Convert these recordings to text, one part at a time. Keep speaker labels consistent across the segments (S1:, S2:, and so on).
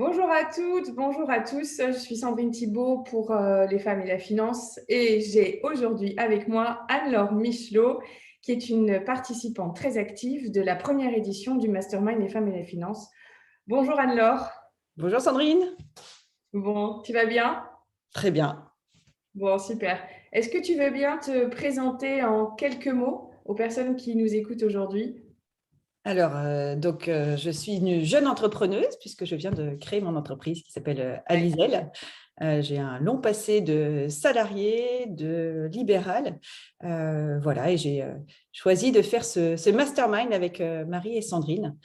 S1: Bonjour à toutes, bonjour à tous. Je suis Sandrine Thibault pour les femmes et la finance et j'ai aujourd'hui avec moi Anne-Laure Michelot qui est une participante très active de la première édition du Mastermind Les femmes et la finance. Bonjour Anne-Laure.
S2: Bonjour Sandrine.
S1: Bon, tu vas bien?
S2: Très bien.
S1: Bon, super. Est-ce que tu veux bien te présenter en quelques mots aux personnes qui nous écoutent aujourd'hui?
S2: Alors, je suis une jeune entrepreneuse puisque je viens de créer mon entreprise qui s'appelle
S1: Ouais.
S2: Alizelle. J'ai un long passé de salarié, de libéral. Voilà, et j'ai choisi de faire ce mastermind avec Marie et Sandrine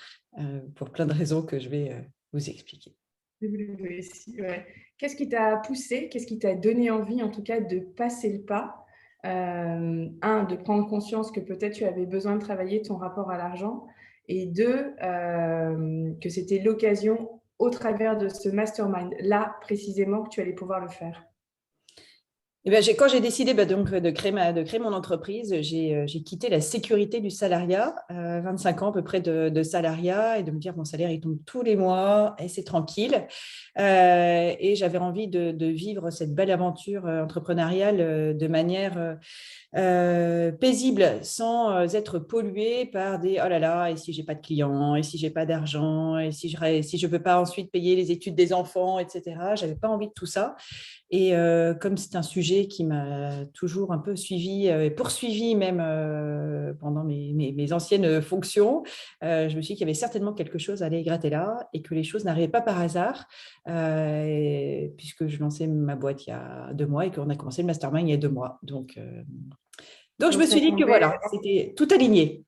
S2: pour plein de raisons que je vais vous expliquer.
S1: Oui, si, ouais. Qu'est-ce qui t'a poussé, qu'est-ce qui t'a donné envie, en tout cas, de passer le pas? Un, de prendre conscience que peut-être tu avais besoin de travailler ton rapport à l'argent. Et deux, que c'était l'occasion, au travers de ce mastermind, là, précisément, que tu allais pouvoir le faire.
S2: Eh bien, quand j'ai décidé de créer mon entreprise, j'ai quitté la sécurité du salariat, 25 ans à peu près de salariat, et de me dire mon salaire il tombe tous les mois et c'est tranquille. Et j'avais envie de vivre cette belle aventure entrepreneuriale de manière paisible, sans être polluée par des oh là là, et si j'ai pas de clients, et si j'ai pas d'argent, et si je peux pas ensuite payer les études des enfants, etc. J'avais pas envie de tout ça. Et comme c'est un sujet qui m'a toujours un peu suivi et poursuivi même pendant mes anciennes fonctions, je me suis dit qu'il y avait certainement quelque chose à aller gratter là et que les choses n'arrivaient pas par hasard, puisque je lançais ma boîte il y a 2 mois et qu'on a commencé le mastermind il y a 2 mois. Donc je
S1: Donc,
S2: me
S1: ça
S2: suis dit que
S1: tombait.
S2: voilà, c'était tout aligné.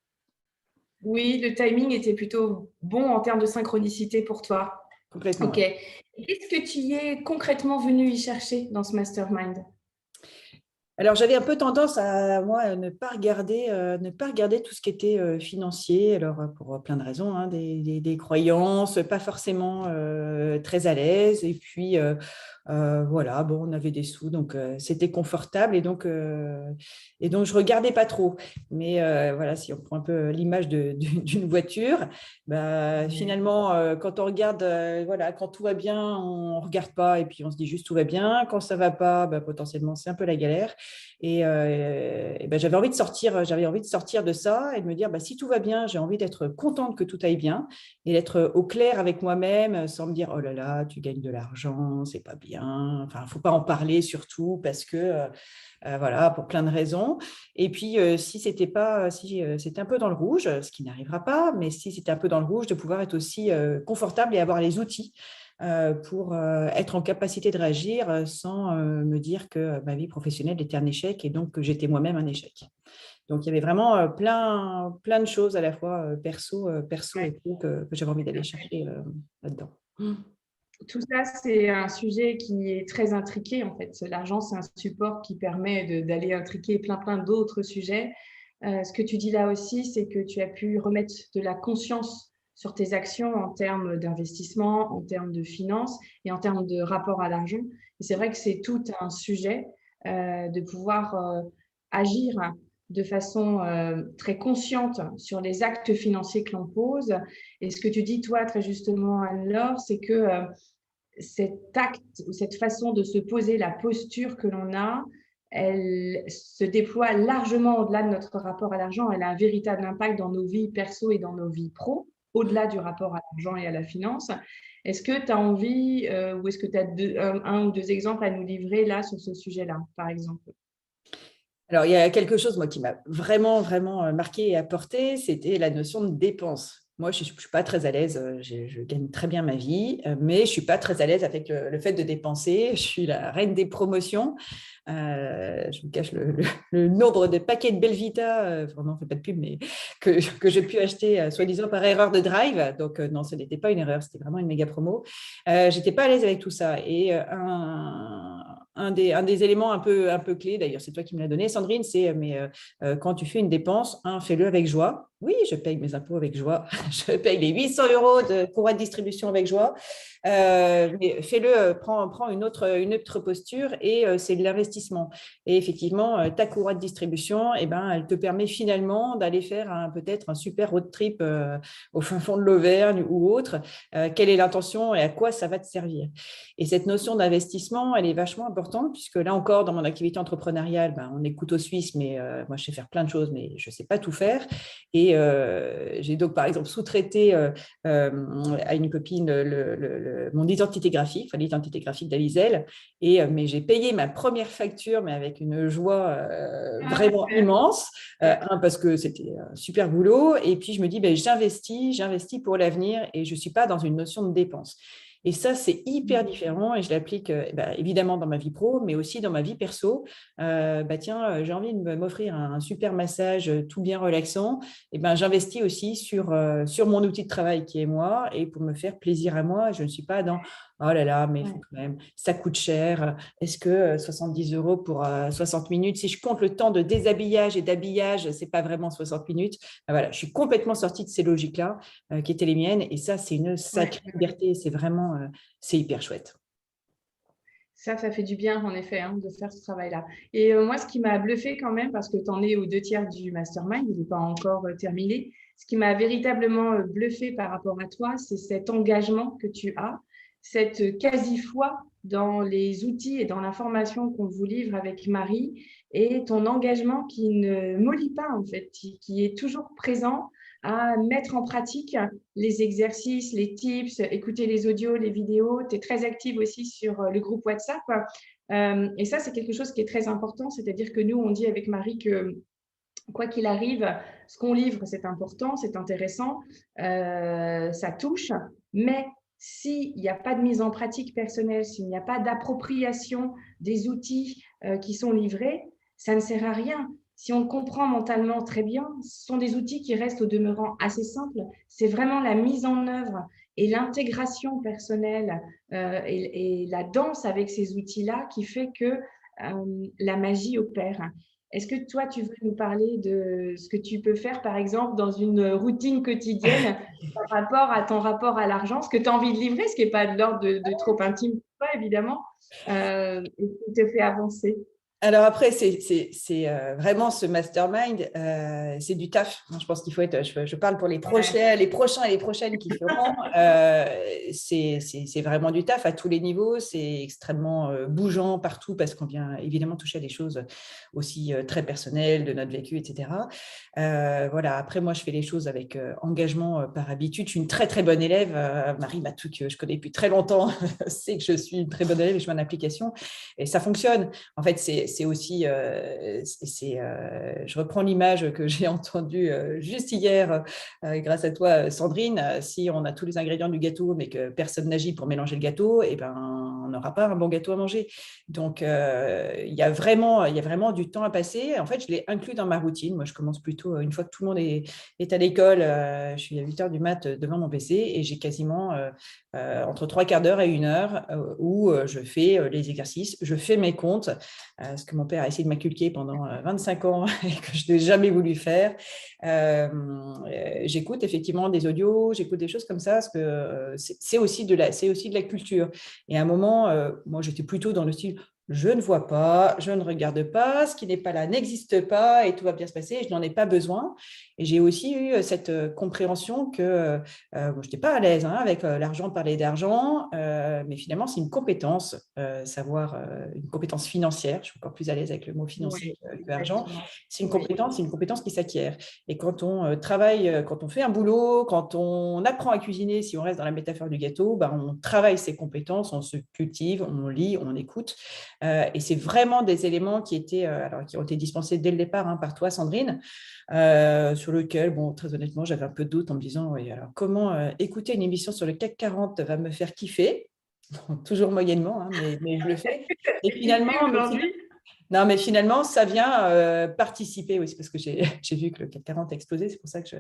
S1: Oui, le timing était plutôt bon en termes de synchronicité pour toi.
S2: Complètement.
S1: Ok.
S2: Ouais.
S1: Et qu'est-ce que tu y es concrètement venu y chercher dans ce mastermind?
S2: Alors, j'avais un peu tendance à, moi, ne pas regarder tout ce qui était financier, alors pour plein de raisons, hein, des croyances, pas forcément très à l'aise. Et puis, voilà, bon, on avait des sous, donc c'était confortable. Et donc, je regardais pas trop. Mais voilà, si on prend un peu l'image d'une voiture, bah, finalement, quand on regarde, voilà, quand tout va bien, on regarde pas et puis on se dit juste tout va bien. Quand ça va pas, bah, potentiellement, c'est un peu la galère. Et ben, j'avais envie de sortir de ça et de me dire, bah, si tout va bien, j'ai envie d'être contente que tout aille bien et d'être au clair avec moi-même sans me dire, oh là là, tu gagnes de l'argent, c'est pas bien. Enfin, faut pas en parler surtout parce que, voilà, pour plein de raisons. Et puis, si c'était un peu dans le rouge, ce qui n'arrivera pas, mais si c'était un peu dans le rouge, de pouvoir être aussi confortable et avoir les outils pour être en capacité de réagir sans me dire que ma vie professionnelle était un échec et donc que j'étais moi-même un échec. Donc, il y avait vraiment plein de choses à la fois perso et pro que j'avais envie d'aller chercher là-dedans.
S1: Tout ça, c'est un sujet qui est très intriqué, en fait. L'argent, c'est un support qui permet d'aller intriquer plein d'autres sujets. Ce que tu dis là aussi, c'est que tu as pu remettre de la conscience sur tes actions en termes d'investissement, en termes de finances et en termes de rapport à l'argent. Et c'est vrai que c'est tout un sujet de pouvoir agir de façon très consciente sur les actes financiers que l'on pose. Et ce que tu dis, toi, très justement, Anne-Laure, c'est que cet acte ou cette façon de se poser, la posture que l'on a, elle se déploie largement au-delà de notre rapport à l'argent. Elle a un véritable impact dans nos vies perso et dans nos vies pro, au-delà du rapport à l'argent et à la finance. Est-ce que tu as envie ou est-ce que tu as un ou deux exemples à nous livrer là sur ce sujet-là, par exemple?
S2: Alors, il y a quelque chose, moi, qui m'a vraiment, vraiment marqué et apporté, c'était la notion de dépense. Moi, je ne suis pas très à l'aise, je gagne très bien ma vie, mais je ne suis pas très à l'aise avec le fait de dépenser. Je suis la reine des promotions. Je me cache le nombre de paquets de Belvita, enfin, non, on ne fait pas de pub, mais que j'ai pu acheter, soi-disant, par erreur de drive. Donc, non, ce n'était pas une erreur, c'était vraiment une méga promo. Je n'étais pas à l'aise avec tout ça. Et un des éléments un peu clés, d'ailleurs, c'est toi qui me l'as donné, Sandrine, c'est mais quand tu fais une dépense, fais-le avec joie. Oui, je paye mes impôts avec joie. Je paye les 800 € de courroie de distribution avec joie. Mais fais-le, prends une autre posture et c'est de l'investissement. Et effectivement, ta courroie de distribution, eh ben, elle te permet finalement d'aller faire peut-être un super road trip au fin fond de l'Auvergne ou autre. Quelle est l'intention et à quoi ça va te servir? Et cette notion d'investissement, elle est vachement importante puisque là encore, dans mon activité entrepreneuriale, ben, on est couteau suisse, mais moi, je sais faire plein de choses, mais je ne sais pas tout faire. Et j'ai donc, par exemple, sous-traité à une copine mon identité graphique, enfin l'identité graphique d'Alizelle. Mais j'ai payé ma première facture, mais avec une joie vraiment immense, parce que c'était un super boulot. Et puis, je me dis, ben, j'investis pour l'avenir et je ne suis pas dans une notion de dépense. Et ça, c'est hyper différent et je l'applique évidemment dans ma vie pro, mais aussi dans ma vie perso. Tiens, j'ai envie de m'offrir un super massage tout bien relaxant. Et ben, j'investis aussi sur mon outil de travail qui est moi et pour me faire plaisir à moi. Je ne suis pas dans oh là là, mais il faut quand même, ça coûte cher. Est-ce que 70 € pour 60 minutes, si je compte le temps de déshabillage et d'habillage, c'est pas vraiment 60 minutes. Voilà, je suis complètement sortie de ces logiques-là qui étaient les miennes et ça, c'est une sacrée liberté. C'est vraiment, c'est hyper chouette.
S1: Ça fait du bien, en effet, hein, de faire ce travail-là. Et moi, ce qui m'a bluffé quand même, parce que tu en es aux 2 tiers du mastermind, il n'est pas encore terminé, ce qui m'a véritablement bluffé par rapport à toi, c'est cet engagement que tu as, cette quasi-foi dans les outils et dans l'information qu'on vous livre avec Marie, et ton engagement qui ne mollit pas, en fait, qui est toujours présent à mettre en pratique les exercices, les tips, écouter les audios, les vidéos. Tu es très active aussi sur le groupe WhatsApp. Et ça, c'est quelque chose qui est très important. C'est-à-dire que nous, on dit avec Marie que quoi qu'il arrive, ce qu'on livre, c'est important, c'est intéressant, ça touche. Mais s'il n'y a pas de mise en pratique personnelle, s'il n'y a pas d'appropriation des outils qui sont livrés, ça ne sert à rien. Si on le comprend mentalement très bien, ce sont des outils qui restent au demeurant assez simples. C'est vraiment la mise en œuvre et l'intégration personnelle et la danse avec ces outils-là qui fait que la magie opère. Est-ce que toi, tu veux nous parler de ce que tu peux faire, par exemple, dans une routine quotidienne par rapport à ton rapport à l'argent, ce que tu as envie de livrer, ce qui n'est pas de l'ordre de trop intime pour toi, évidemment, et qui te fait avancer?
S2: Alors après, c'est vraiment ce mastermind, c'est du taf. Je pense qu'il faut être, je parle pour les prochains et les prochaines qui feront, c'est vraiment du taf à tous les niveaux, c'est extrêmement bougeant partout parce qu'on vient évidemment toucher à des choses aussi très personnelles de notre vécu, etc. Voilà, après moi, je fais les choses avec engagement par habitude. Je suis une très, très bonne élève. Marie Matou, que je connais depuis très longtemps, sait que je suis une très bonne élève et je mets en application et ça fonctionne. En fait, c'est aussi, je reprends l'image que j'ai entendue juste hier grâce à toi, Sandrine. Si on a tous les ingrédients du gâteau, mais que personne n'agit pour mélanger le gâteau, eh ben, on n'aura pas un bon gâteau à manger. Donc, il y a vraiment du temps à passer. En fait, je l'ai inclus dans ma routine. Moi, je commence plutôt, une fois que tout le monde est à l'école, je suis à 8 h du mat devant mon PC et j'ai quasiment entre 3/4 d'heure et 1 heure où je fais les exercices, je fais mes comptes, ce que mon père a essayé de m'inculquer pendant 25 ans et que je n'ai jamais voulu faire. J'écoute effectivement des audios, j'écoute des choses comme ça, parce que c'est aussi de la culture. Et à un moment, moi, j'étais plutôt dans le style je ne vois pas, je ne regarde pas, ce qui n'est pas là n'existe pas et tout va bien se passer, et je n'en ai pas besoin. Et j'ai aussi eu cette compréhension que je n'étais pas à l'aise avec l'argent, parler d'argent, mais finalement, c'est une compétence, une compétence financière. Je suis encore plus à l'aise avec le mot financier que argent. C'est une compétence qui s'acquiert. Et quand on travaille, quand on fait un boulot, quand on apprend à cuisiner, si on reste dans la métaphore du gâteau, on travaille ses compétences, on se cultive, on lit, on écoute. Et c'est vraiment des éléments qui ont été dispensés dès le départ par toi, Sandrine, sur lequel, très honnêtement, j'avais un peu de doute en me disant, oui, alors comment écouter une émission sur le CAC 40 va me faire kiffer, toujours moyennement, mais je le fais. Et finalement, non, mais finalement, ça vient participer aussi, parce que j'ai vu que le CAC 40 a explosé, c'est pour ça que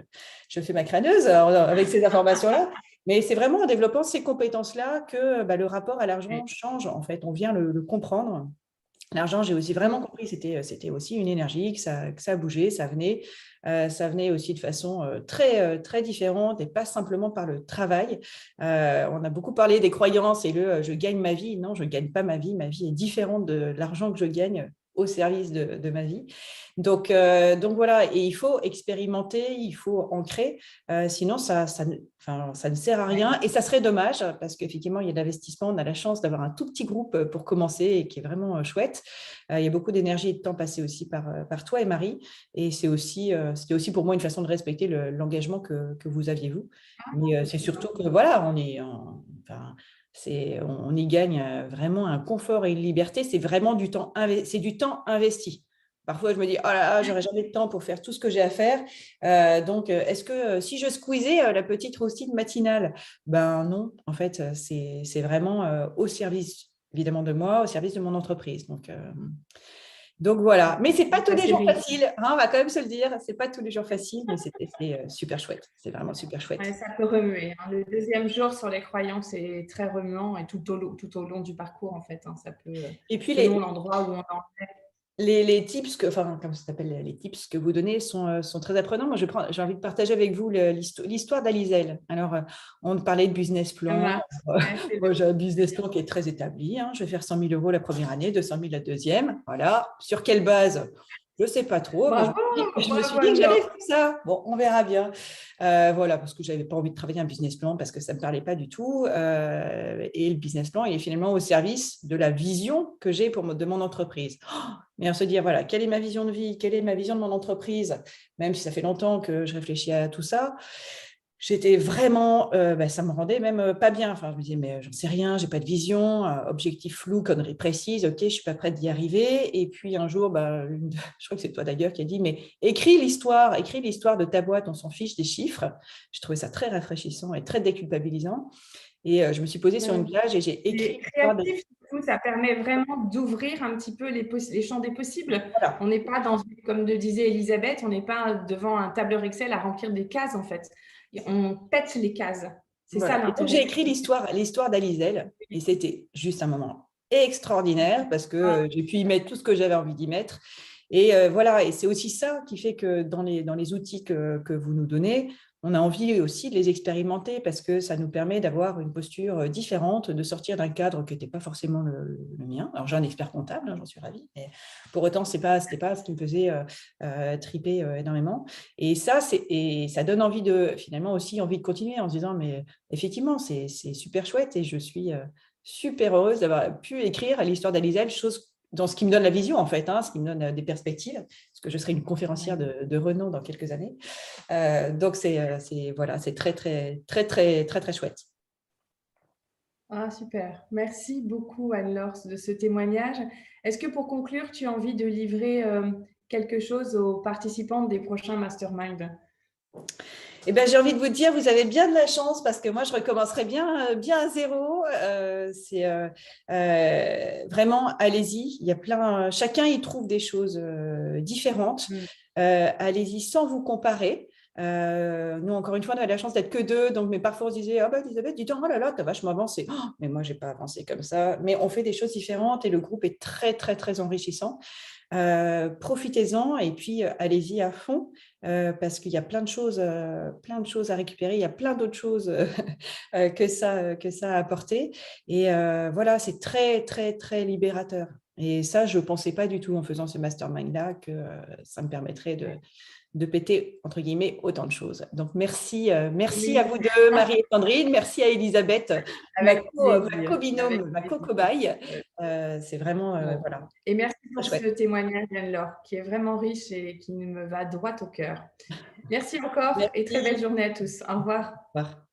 S2: je fais ma crâneuse avec ces informations-là. Mais c'est vraiment en développant ces compétences-là que le rapport à l'argent change, en fait. On vient le comprendre. L'argent, j'ai aussi vraiment compris, c'était aussi une énergie, que ça bougeait, ça venait aussi de façon très différente et pas simplement par le travail. On a beaucoup parlé des croyances et je gagne ma vie. Non, je ne gagne pas ma vie est différente de l'argent que je gagne au service de ma vie. Donc voilà, et il faut expérimenter, il faut ancrer, sinon ça ne sert à rien et ça serait dommage parce qu'effectivement, il y a de l'investissement, on a la chance d'avoir un tout petit groupe pour commencer et qui est vraiment chouette. Il y a beaucoup d'énergie et de temps passé aussi par toi et Marie et c'était aussi pour moi une façon de respecter l'engagement que vous aviez vous. Mais c'est surtout que voilà, on y gagne vraiment un confort et une liberté, c'est vraiment c'est du temps investi. Parfois, je me dis, oh là là, j'aurais jamais le temps pour faire tout ce que j'ai à faire. Donc, est-ce que si je squeezais la petite routine matinale, ben non, en fait, c'est vraiment au service, évidemment, de moi, au service de mon entreprise. Donc voilà. Mais ce n'est pas tous les jours facile, hein, on va quand même se le dire. Ce n'est pas tous les jours facile, mais c'est super chouette. C'est vraiment super chouette.
S1: Ouais, ça peut remuer. Hein. Le deuxième jour sur les croyances est très remuant et tout au long du parcours, en fait. Hein, ça peut,
S2: et puis
S1: selon l'endroit où on en est.
S2: Les tips comme ça s'appelle, les tips que vous donnez sont très apprenants. Moi, j'ai envie de partager avec vous l'histoire d'Alizelle. Alors, on parlait de business plan. Moi, j'ai un business plan qui est très établi. Hein. Je vais faire 100 000 euros la première année, 200 000 la deuxième. Voilà. Sur quelle base? Je ne sais pas trop.
S1: Bravo,
S2: je me suis dit que j'allais faire ça. Bon, on verra bien. Voilà, parce que je n'avais pas envie de travailler un business plan parce que ça ne me parlait pas du tout. Et le business plan, il est finalement au service de la vision que j'ai de mon entreprise. Mais on se dire, voilà, quelle est ma vision de vie? Quelle est ma vision de mon entreprise? Même si ça fait longtemps que je réfléchis à tout ça, j'étais vraiment, ça me rendait même pas bien. Enfin, je me disais, mais j'en sais rien, j'ai pas de vision, objectif flou, connerie précise, ok, je suis pas prête d'y arriver. Et puis un jour, je crois que c'est toi d'ailleurs qui a dit, mais écris l'histoire de ta boîte, on s'en fiche des chiffres. J'ai trouvé ça très rafraîchissant et très déculpabilisant. Et je me suis posée sur une plage et j'ai écrit.
S1: Créatif, ça permet vraiment d'ouvrir un petit peu les champs des possibles. Voilà. On n'est pas comme le disait Elisabeth, on n'est pas devant un tableur Excel à remplir des cases en fait. On pète les cases. C'est ça l'intérêt.
S2: Donc j'ai écrit l'histoire d'Alizelle et c'était juste un moment extraordinaire parce que j'ai pu y mettre tout ce que j'avais envie d'y mettre. Et voilà, et c'est aussi ça qui fait que dans les outils que vous nous donnez, on a envie aussi de les expérimenter parce que ça nous permet d'avoir une posture différente, de sortir d'un cadre qui n'était pas forcément le mien. Alors, j'ai un expert comptable, hein, j'en suis ravie, mais pour autant, ce n'était pas ce qui me faisait triper énormément. Et ça donne finalement aussi envie de continuer en se disant, mais effectivement, c'est super chouette et je suis super heureuse d'avoir pu écrire l'histoire d'Alizelle, chose dans ce qui me donne la vision, en fait, hein, ce qui me donne des perspectives, parce que je serai une conférencière de renom dans quelques années. Donc, c'est très, très, très, très, très, très chouette.
S1: Ah, super. Merci beaucoup, Anne-Laure, de ce témoignage. Est-ce que pour conclure, tu as envie de livrer quelque chose aux participants des prochains masterminds?
S2: Eh bien, j'ai envie de vous dire, vous avez bien de la chance parce que moi, je recommencerai bien à zéro. Vraiment, allez-y. Il y a chacun y trouve des choses différentes. Allez-y sans vous comparer. Nous, encore une fois, on a la chance d'être que deux. Mais parfois, on se disait, Elisabeth, dis donc, oh là là, tu as vachement avancé. Oh, mais moi, je n'ai pas avancé comme ça. Mais on fait des choses différentes et le groupe est très, très, très enrichissant. Profitez-en et puis allez-y à fond parce qu'il y a plein de choses à récupérer, il y a plein d'autres choses que ça a apporté et voilà, c'est très très très libérateur et ça je ne pensais pas du tout en faisant ce mastermind là que ça me permettrait de péter, entre guillemets, autant de choses. Donc, merci à vous deux, Marie et Sandrine. Merci à Elisabeth, ma co-binôme, ma co-cobaye. C'est vraiment, voilà.
S1: Et merci pour ce témoignage, Anne-Laure, qui est vraiment riche et qui me va droit au cœur. Merci encore et très belle journée à tous. Au revoir.
S2: Au revoir.